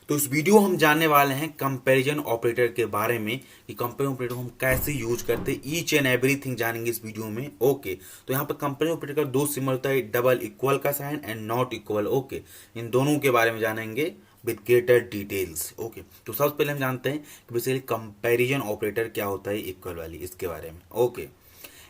तो इस वीडियो हम जानने वाले हैं कंपैरिजन ऑपरेटर के बारे में कि कंपैरिजन ऑपरेटर हम कैसे यूज करते हैं। ईच एंड एवरीथिंग जानेंगे इस वीडियो में। ओके, तो यहाँ पर कंपैरिजन ऑपरेटर का दो सिंबल होता है, डबल इक्वल का sign and not equal. Okay, इन दोनों के बारे में जानेंगे विद ग्रेटर डिटेल्स। ओके, तो सबसे पहले हम जानते हैं कि बेसिकली कंपैरिजन ऑपरेटर क्या होता है, इक्वल वाली, इसके बारे में। Okay,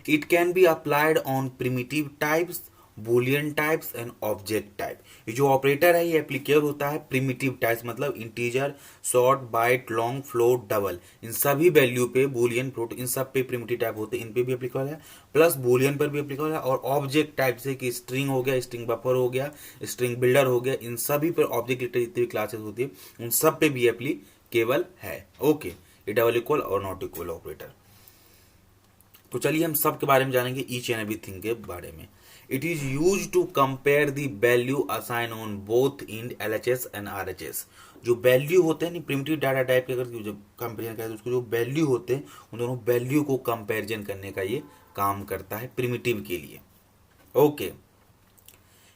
it can be applied on primitive types, Boolean types and object type. ये जो ऑपरेटर है ये एप्लीकेबल होता है प्रिमिटिव टाइप्स, मतलब integer, short, byte, long, float, double, इन सभी वैल्यू पे, बूलियन, फ्लोट, इन सब पे प्रिमिटिव टाइप होते हैं, इन पे भी एप्लीकेबल है, प्लस बूलियन पर भी एप्लीकेबल है। और ऑब्जेक्ट टाइप से कि स्ट्रिंग हो गया, स्ट्रिंग बफर हो गया, स्ट्रिंग बिल्डर हो गया, इन सभी पर ऑब्जेक्ट रिलेटेड जितनी भी क्लासेस होती है उन सब पे भी एप्लीकेबल है। ओके, ये डबल इक्वल और नॉट इक्वल ऑपरेटर। तो चलिए हम सब के बारे में जानेंगे, ईच एंड एवरीथिंग के बारे में। It is use to compare the value assign on both in LHS and RHS। जो वैल्यू होते हैं नहीं, प्रिमिटिव डाटा टाइप के अगर जब कंपेरिजन करें तो उसको जो वैल्यू होते हैं उन दोनों वैल्यू को कंपेरिजन करने का ये काम करता है प्रिमिटिव के लिए। Okay,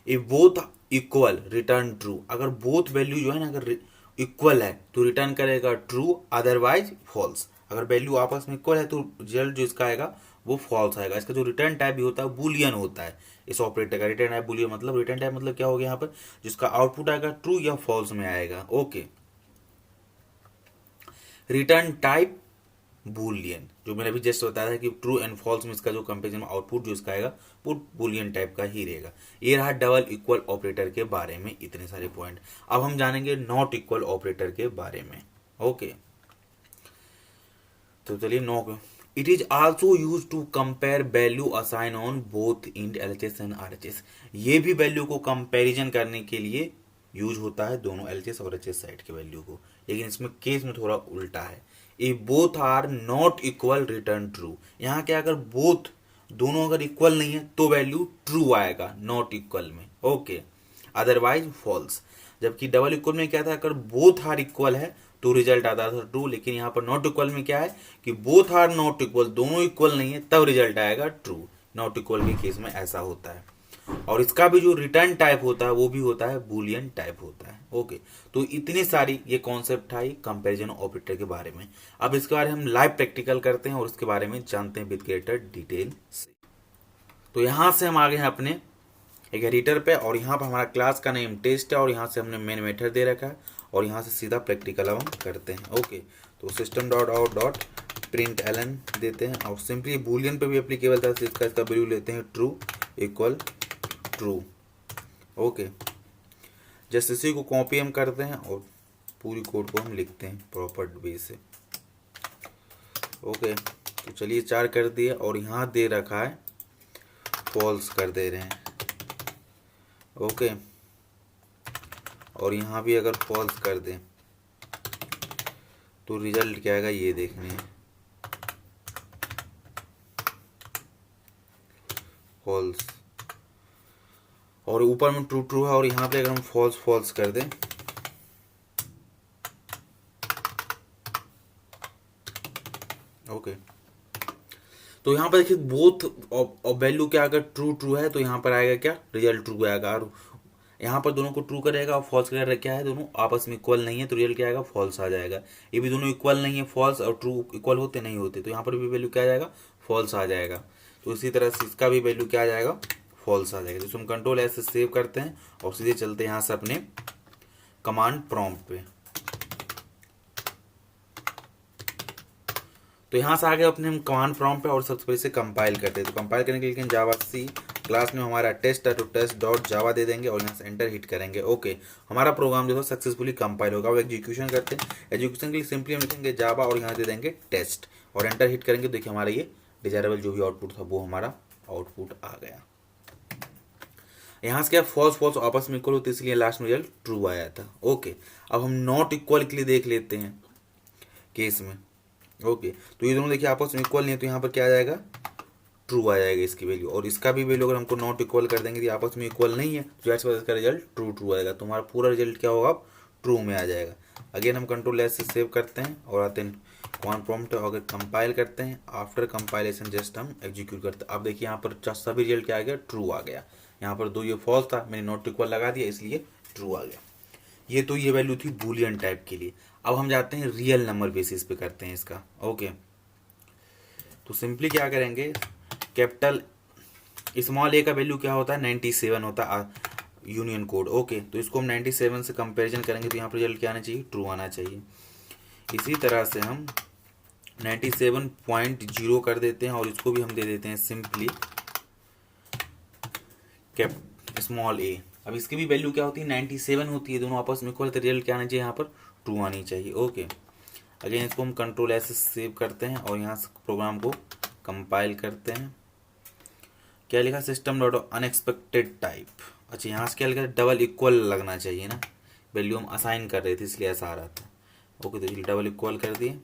if both equal return true. अगर बोथ वैल्यू जो है ना अगर इक्वल है तो रिटर्न करेगा ट्रू, अदरवाइज फॉल्स। अगर वैल्यू आपस में इक्वल है तो रिजल्ट जो इसका आएगा वो फॉल्स आएगा। इसका जो रिटर्न टाइप भी होता है बुलियन होता है। इस ऑपरेटर का रिटर्न टाइप बुलियन, मतलब रिटर्न टाइप मतलब क्या हो गया यहाँ पर, जिसका आउटपुट आएगा ट्रू या फॉल्स में आएगा। ओके, रिटर्न टाइप बुलियन, जो मैंने अभी जस्ट बताया था कि ट्रू एंड फॉल्स में इसका जो कंपेरिजन आउटपुट जो इसका आएगा वो बुलियन टाइप का ही रहेगा। ये रहा डबल इक्वल ऑपरेटर के बारे में इतने सारे पॉइंट। अब हम जानेंगे नॉट इक्वल ऑपरेटर के बारे में। ओके, तो चलिए no, it is also use to compare value assign on both in LHS and RHS। ये भी वैल्यू को कंपैरिजन करने के लिए यूज होता है, दोनों LHS और RHS साइड के वैल्यू को। लेकिन इसमें केस में थोड़ा उल्टा है। If both are not equal return true. यहाँ क्या, अगर बोथ दोनों अगर इक्वल नहीं है तो वैल्यू ट्रू आएगा नॉट इक्वल में। Okay, otherwise false. जबकि डबल इक्वल में क्या था, अगर बोथ आर इक्वल है तो रिजल्ट आता था ट्रू। लेकिन यहाँ पर नॉट इक्वल में क्या है कि बोथ आर नॉट इक्वल, दोनों इक्वल नहीं है तब रिजल्ट आएगा ट्रू। नॉट इक्वल के केस में ऐसा होता है। और इसका भी जो रिटर्न टाइप होता है वो भी होता है बुलियन टाइप होता है। ओके, तो इतनी सारी ये कॉन्सेप्ट था कंपैरिजन ऑपरेटर के बारे में। अब इसके बारे में हम लाइव प्रैक्टिकल करते हैं और इसके बारे में जानते हैं विद ग्रेटर डिटेल से। तो यहाँ से हम आ गए हैं अपने एक एडिटर पे, और यहाँ पर हमारा क्लास का नेम टेस्ट है, और यहाँ से हमने मेन मेथड दे रखा है, और यहाँ से सीधा प्रैक्टिकल अब हम करते हैं। ओके, तो system dot out dot print L N देते हैं, और सिंपली बूलियन पे भी एप्लीकेबल था, इसका वैल्यू लेते हैं true equal true. Okay, just इसी को कॉपी हम करते हैं और पूरी कोड को हम लिखते हैं प्रॉपर वे से। ओके, तो चलिए 4 कर दिए, और यहाँ दे रखा है फॉल्स कर दे रहे हैं। ओके, और यहाँ भी अगर फॉल्स कर दें तो रिजल्ट क्या आएगा ये देखने हैं, फॉल्स। और ऊपर में ट्रू ट्रू है, और यहाँ पे अगर हम फॉल्स फॉल्स कर दें ओके, तो यहाँ पर देखिए बोथ वैल्यू क्या, अगर ट्रू ट्रू है तो यहाँ पर आएगा क्या, रिजल्ट ट्रू आएगा। और यहाँ पर दोनों को ट्रू करेगा और फॉल्स करेगा, क्या है दोनों आपस में इक्वल नहीं है तो रिजल्ट क्या आएगा, फॉल्स आ जाएगा। ये भी दोनों इक्वल नहीं है, फॉल्स और ट्रू इक्वल होते नहीं होते, तो यहाँ पर भी वैल्यू क्या आ जाएगा, फॉल्स आ जाएगा। तो इसी तरह से इसका भी वैल्यू क्या आ जाएगा, फॉल्स आ जाएगा। तो हम कंट्रोल ऐसे सेव करते हैं और सीधे चलते हैं यहाँ से अपने कमांड प्रॉम्प्ट पे। तो यहाँ से आगे अपने हम कमांड प्रॉम्प्ट पे और सबसे पहले से कंपाइल करते हैं। तो कंपाइल करने के लिए जावा सी क्लास में हमारा टेस्ट है तो टेस्ट डॉट जावा दे देंगे और यहाँ से एंटर हिट करेंगे। ओके, हमारा प्रोग्राम जो है सक्सेसफुली कंपाइल होगा। वो एग्जीक्यूशन करते हैं, एग्जीक्यूशन के लिए सिंपली हम लिखेंगे जावा और यहाँ दे देंगे टेस्ट और एंटर हिट करेंगे। देखिए हमारा ये डिजायरेबल जो भी आउटपुट था वो हमारा आउटपुट आ गया। यहाँ से क्या फॉल्स फॉल्स आपस में इक्वल होते इसलिए लास्ट में रिजल्ट ट्रू आया था। ओके, अब हम नॉट इक्वल के लिए देख लेते हैं केस में। ओके, तो ये दोनों देखिए आपस में इक्वल नहीं है तो यहाँ पर क्या आ जाएगा, ट्रू आ जाएगा इसकी वैल्यू। और इसका भी वैल्यू अगर हमको नॉट इक्वल कर देंगे तो आपस में इक्वल नहीं है तो इसका रिजल्ट ट्रू ट्रू आएगा। तो हमारा पूरा रिजल्ट क्या होगा, ट्रू में आ जाएगा। अगेन हम कंट्रोल एस से सेव करते हैं और आते हैं कमांड प्रॉम्प्ट अगर कंपाइल करते हैं। आफ्टर कंपाइलेशन जस्ट हम एग्जीक्यूट करते हैं। अब देखिए यहाँ पर सभी रिजल्ट क्या आ गया, ट्रू आ गया। यहाँ पर दो ये फॉल्स था, मैंने नॉट इक्वल लगा दिया इसलिए ट्रू आ गया। ये तो ये वैल्यू थी बूलियन टाइप के लिए। अब हम जाते हैं रियल नंबर बेसिस पे करते हैं इसका। ओके, तो सिंपली क्या करेंगे, कैपिटल स्मॉल ए का वैल्यू क्या होता है 97 होता है यूनियन कोड। ओके, तो इसको हम 97 से कंपैरिजन करेंगे तो यहाँ पर रिजल्ट क्या आना चाहिए, ट्रू आना चाहिए। इसी तरह से हम 97.0 कर देते हैं और इसको भी हम दे देते हैं सिंपली कैप स्मॉल ए। अब इसकी भी वैल्यू क्या होती है 97 होती है, दोनों आपस में इक्वल, तो रिजल्ट क्या आना चाहिए यहाँ पर ट्रू आनी चाहिए। ओके, अगेन इसको हम कंट्रोल एस सेव करते हैं और यहाँ से प्रोग्राम को कंपाइल करते हैं। क्या लिखा, सिस्टम डॉट अनएक्सपेक्टेड टाइप। अच्छा, यहाँ से क्या लिखा, डबल इक्वल लगना चाहिए ना, वैल्यू हम असाइन कर रहे थे इसलिए ऐसा आ रहा था। ओके, तो चलिए डबल इक्वल कर दिए,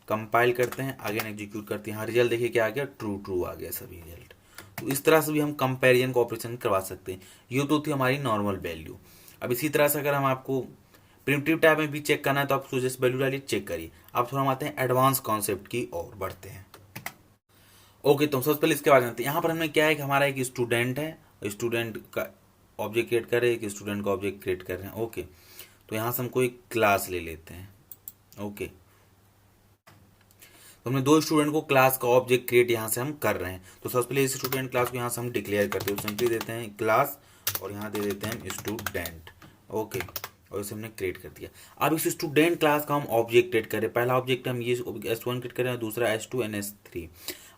कंपाइल करते हैं, अगेन एग्जीक्यूट करते हैं। हाँ, रिजल्ट देखिए क्या आ गया, ट्रू ट्रू आ गया सभी रिजल्ट। तो इस तरह से भी हम कंपैरिजन का ऑपरेशन करवा सकते हैं। ये तो थी हमारी नॉर्मल वैल्यू। अब इसी तरह से अगर हम आपको प्रिमिटिव टाइप में भी चेक करना है तो आप जैसे वैल्यू डालिए, चेक करिए। अब थोड़ा हम आते हैं एडवांस कॉन्सेप्ट की ओर बढ़ते हैं। ओके, तो सबसे पहले इसके बारे में जानते हैं। यहाँ पर हमें क्या है कि हमारा एक स्टूडेंट है, स्टूडेंट का ऑब्जेक्ट क्रिएट कर रहे हैं, एक स्टूडेंट का ऑब्जेक्ट क्रिएट कर रहे हैं। ओके, तो यहाँ से हम कोई क्लास ले लेते हैं। ओके, तो हमने दो स्टूडेंट को क्लास का ऑब्जेक्ट क्रिएट यहाँ से हम कर रहे हैं। तो सबसे पहले इस स्टूडेंट क्लास को यहाँ से हम डिक्लेयर करते हैं, सिंपली देते हैं क्लास और यहाँ दे देते हैं स्टूडेंट। ओके, और इसे हमने क्रिएट कर दिया। अब इस स्टूडेंट क्लास का हम ऑब्जेक्ट क्रिएट करें। पहला ऑब्जेक्ट हम ये S1 क्रिएट करें, दूसरा S2 एंड S3।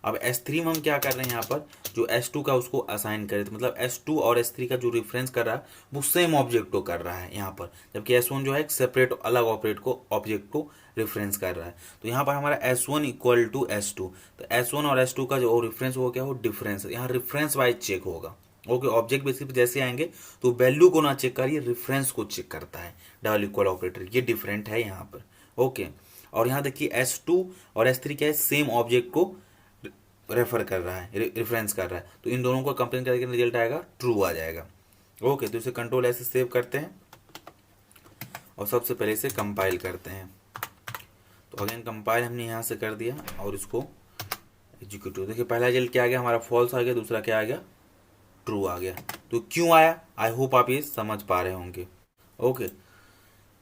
अब S3 में हम क्या कर रहे हैं, यहाँ पर जो S2 का उसको असाइन करें, तो मतलब S2 और S3 का जो रेफरेंस कर रहा है वो सेम ऑब्जेक्ट को कर रहा है यहाँ पर, जबकि S1 जो है एक सेपरेट अलग ऑब्जेक्ट को रेफरेंस कर रहा है। तो यहाँ पर हमारा S1 इक्वल टू S2, तो S1 और S2 का जो रेफरेंस हो क्या हो, डिफरेंस, यहाँ रेफरेंस वाइज चेक होगा। ओके, ऑब्जेक्ट बेसिस पे जैसे आएंगे तो वैल्यू को ना चेक करिए, रेफरेंस को चेक करता है डबल इक्वल ऑपरेटर, ये डिफरेंट है यहाँ पर। ओके, और यहाँ देखिए S2 और S3 क्या है, सेम ऑब्जेक्ट को रेफर कर रहा है, रेफरेंस कर रहा है, तो इन दोनों को कंपेयर करके रिजल्ट आएगा ट्रू आ जाएगा। ओके, तो इसे कंट्रोल ऐसे सेव करते हैं और सबसे पहले इसे कंपाइल करते हैं। तो अगेन कंपाइल हमने यहाँ से कर दिया और इसको एग्जीक्यूट। देखिए पहला रिजल्ट क्या आ गया, हमारा फॉल्स आ गया, दूसरा क्या आ गया, ट्रू आ गया। तो क्यों आया, आई होप आप ये समझ पा रहे होंगे। ओके,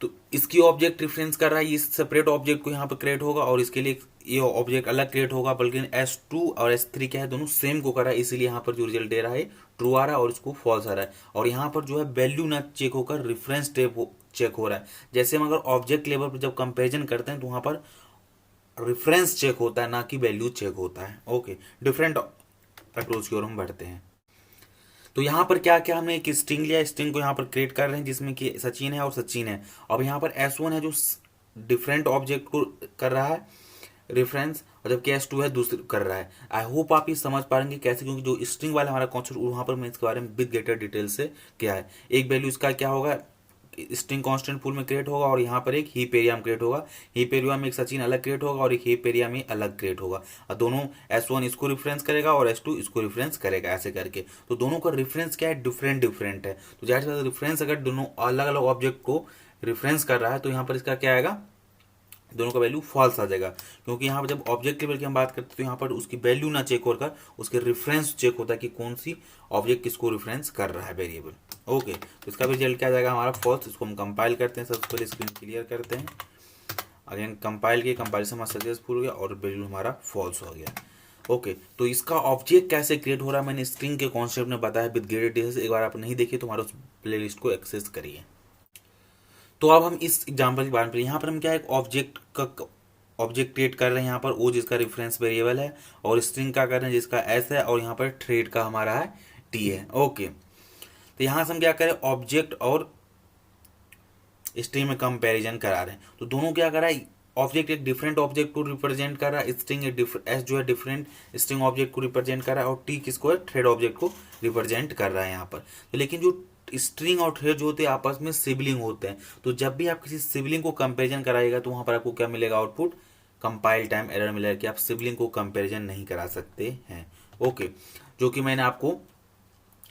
तो इसकी ऑब्जेक्ट रेफरेंस कर रहा है, ये सेपरेट ऑब्जेक्ट को यहाँ पर क्रिएट होगा और इसके लिए ये ऑब्जेक्ट अलग क्रिएट होगा, बल्कि S2 और S3 क्या है, दोनों सेम को कर रहा है, इसीलिए यहाँ पर जो रिजल्ट दे रहा है ट्रू आ रहा है और इसको फॉल्स आ रहा है। और यहाँ पर जो है वैल्यू ना चेक होकर रेफरेंस टेप चेक हो रहा है। जैसे हम अगर ऑब्जेक्ट लेवल पर जब कंपेरिजन करते हैं तो वहाँ पर रेफरेंस चेक होता है, ना कि वैल्यू चेक होता है। ओके, डिफरेंट अप्रोच की ओर हम बढ़ते हैं। तो यहाँ पर क्या क्या हमने एक स्ट्रिंग लिया, स्ट्रिंग को यहाँ पर क्रिएट कर रहे हैं जिसमें कि सचिन है और सचिन है। अब यहाँ पर S1 है जो डिफरेंट ऑब्जेक्ट को कर रहा है रेफरेंस, और जबकि S2 है दूसरे कर रहा है। आई होप आप ये समझ पाएंगे कैसे, क्योंकि जो स्ट्रिंग वाला हमारा कॉन्सेप्ट वहाँ पर मैं इसके बारे में विद ग्रेटर डिटेल से क्या है। एक वैल्यू इसका क्या होगा, स्ट्रिंग कांस्टेंट पूल में क्रिएट होगा और यहाँ पर एक हीप एरिया में क्रिएट होगा। हीप एरिया में एक सचिन अलग क्रिएट होगा और एक हीप एरिया में अलग क्रिएट होगा, और दोनों S1 इसको रिफरेंस करेगा और S2 इसको रिफरेंस करेगा, ऐसे करके। तो दोनों का रिफरेंस क्या है, डिफरेंट डिफरेंट है। तो जाहिर सी बात है रिफरेंस अगर दोनों अलग अलग ऑब्जेक्ट को रिफरेंस कर रहा है तो यहाँ पर इसका क्या आएगा, दोनों का वैल्यू फॉल्स आ जाएगा, क्योंकि यहाँ पर जब ऑब्जेक्ट लेवल की हम बात करते हैं तो यहाँ पर उसकी वैल्यू ना चेक होकर उसके रेफरेंस चेक होता है कि कौन सी ऑब्जेक्ट किसको रेफरेंस कर रहा है वेरिएबल। ओके, तो इसका भी रिजल्ट क्या आ जाएगा हमारा फॉल्स। इसको हम कंपाइल करते हैं, सबसे पहले स्क्रीन क्लियर करते हैं, अगेन कंपाइल किए, कंपाइलेशन हमारा सक्सेसफुल हो गया और वैल्यू हमारा फॉल्स हो गया। ओके, तो इसका ऑब्जेक्ट कैसे क्रिएट हो रहा है मैंने स्ट्रिंग के कॉन्सेप्ट में बताया विद ग्रेडेड डिटेल्स। एक बार आप नहीं देखिए तो हमारा उस प्ले लिस्ट को एक्सेस करिए। तो अब हम इस एग्जाम्पल की बात करें, यहाँ पर हम क्या एक ऑब्जेक्ट क्रिएट कर रहे हैं, यहाँ पर ओ जिसका रेफरेंस वेरिएबल है, और स्ट्रिंग का कर रहे हैं जिसका एस है, और यहाँ पर थ्रेड का हमारा है टी है। ओके, तो यहाँ से हम क्या करें, ऑब्जेक्ट और स्ट्रिंग में कंपैरिजन करा रहे हैं। तो दोनों क्या कर रहा है, ऑब्जेक्ट एक डिफरेंट ऑब्जेक्ट को रिप्रेजेंट कर रहा है, स्ट्रिंग एस जो है डिफरेंट स्ट्रिंग ऑब्जेक्ट को रिप्रेजेंट कर रहा है, और टी किसको है, थ्रेड ऑब्जेक्ट को रिप्रेजेंट कर रहा है यहाँ पर। तो लेकिन जो स्ट्रिंग और थ्रेड जो होते हैं आपस में सिबलिंग होते हैं, तो जब भी आप किसी सिबलिंग को कंपेरिजन कराइएगा तो वहां पर आपको क्या मिलेगा, आउटपुट कंपाइल टाइम एरर मिलेगा कि आप सिबलिंग को कंपेरिजन नहीं करा सकते हैं। ओके, जो कि मैंने आपको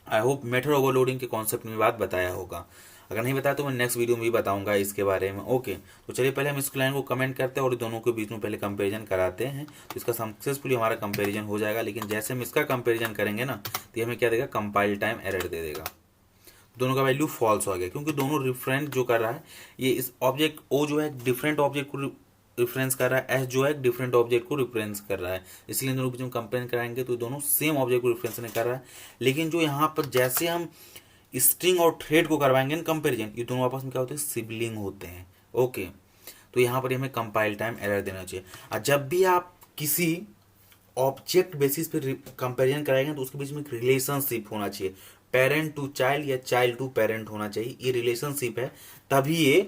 आई होप मेथड ओवरलोडिंग के कॉन्सेप्ट में बात बताया होगा। अगर नहीं बताया तो मैं नेक्स्ट वीडियो में भी बताऊंगा इसके बारे में। ओके, तो चलिए पहले हम इस लाइन को कमेंट करते हैं और दोनों के बीच में पहले कंपैरिजन कराते हैं, तो इसका सक्सेसफुली हमारा कंपैरिजन हो जाएगा। लेकिन जैसे हम इसका कंपैरिजन करेंगे ना तो हमें क्या देगा, कंपाइल टाइम एरर दे देगा। दोनों का वैल्यू फॉल्स हो गया, क्योंकि दोनों रिफरेंस जो कर रहा है, ये इस ऑब्जेक्ट ओ जो है डिफरेंट ऑब्जेक्ट को रिफरेंस कर रहा है, एस जो है डिफरेंट ऑब्जेक्ट को रिफरेंस कर रहा है, इसलिए इन दोनों के बीच में कंपेयर कराएंगे तो दोनों सेम ऑब्जेक्ट को रिफरेंस नहीं कर रहा है। लेकिन जो यहाँ पर जैसे हम स्ट्रिंग और थ्रेड को करवाएंगे कंपेरिजन, ये दोनों आपस में क्या होते हैं, सिबलिंग होते हैं। ओके, तो यहाँ पर हमें कंपाइल टाइम एरर देना चाहिए। और जब भी आप किसी ऑब्जेक्ट बेसिस पे कंपैरिजन कराएंगे तो उसके बीच में एक रिलेशनशिप होना चाहिए, पेरेंट टू चाइल्ड या चाइल्ड टू पेरेंट होना चाहिए, ये रिलेशनशिप है तभी ये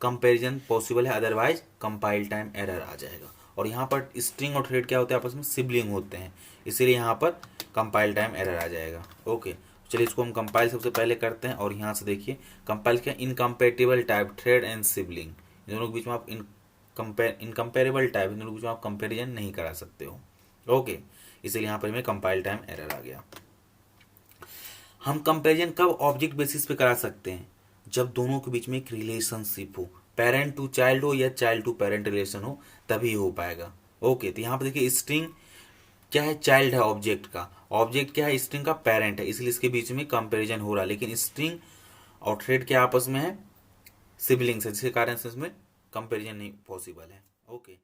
कंपैरिजन पॉसिबल है, अदरवाइज कंपाइल टाइम एरर आ जाएगा। और यहाँ पर स्ट्रिंग और थ्रेड क्या होते हैं, आपस में सिबलिंग होते हैं, इसीलिए यहाँ पर कंपाइल टाइम एरर आ जाएगा। ओके, चलिए इसको हम कंपाइल सबसे पहले करते हैं, और यहाँ से देखिए कंपाइल क्या, incompatible type thread and sibling, इन दोनों के बीच में आप इनकम्पेरेबल टाइप, इन दोनों के बीच में आप कंपेरिजन नहीं करा सकते हो। ओके, इसलिए यहाँ पर हमें कंपाइल टाइम एरर आ गया। हम कंपैरिजन कब ऑब्जेक्ट बेसिस पे करा सकते हैं, जब दोनों के बीच में एक रिलेशनशिप हो, पेरेंट टू चाइल्ड हो या चाइल्ड टू पेरेंट रिलेशन हो, तभी हो पाएगा। ओके, तो यहाँ पर देखिए स्ट्रिंग क्या है, चाइल्ड है ऑब्जेक्ट का, ऑब्जेक्ट क्या है, स्ट्रिंग का पेरेंट है, इसलिए इसके बीच में कंपैरिजन हो रहा है। लेकिन स्ट्रिंग और थ्रेड के आपस में है, सिबलिंग्स है, जिसके कारण से इसमें कंपैरिजन नहीं पॉसिबल है। ओके।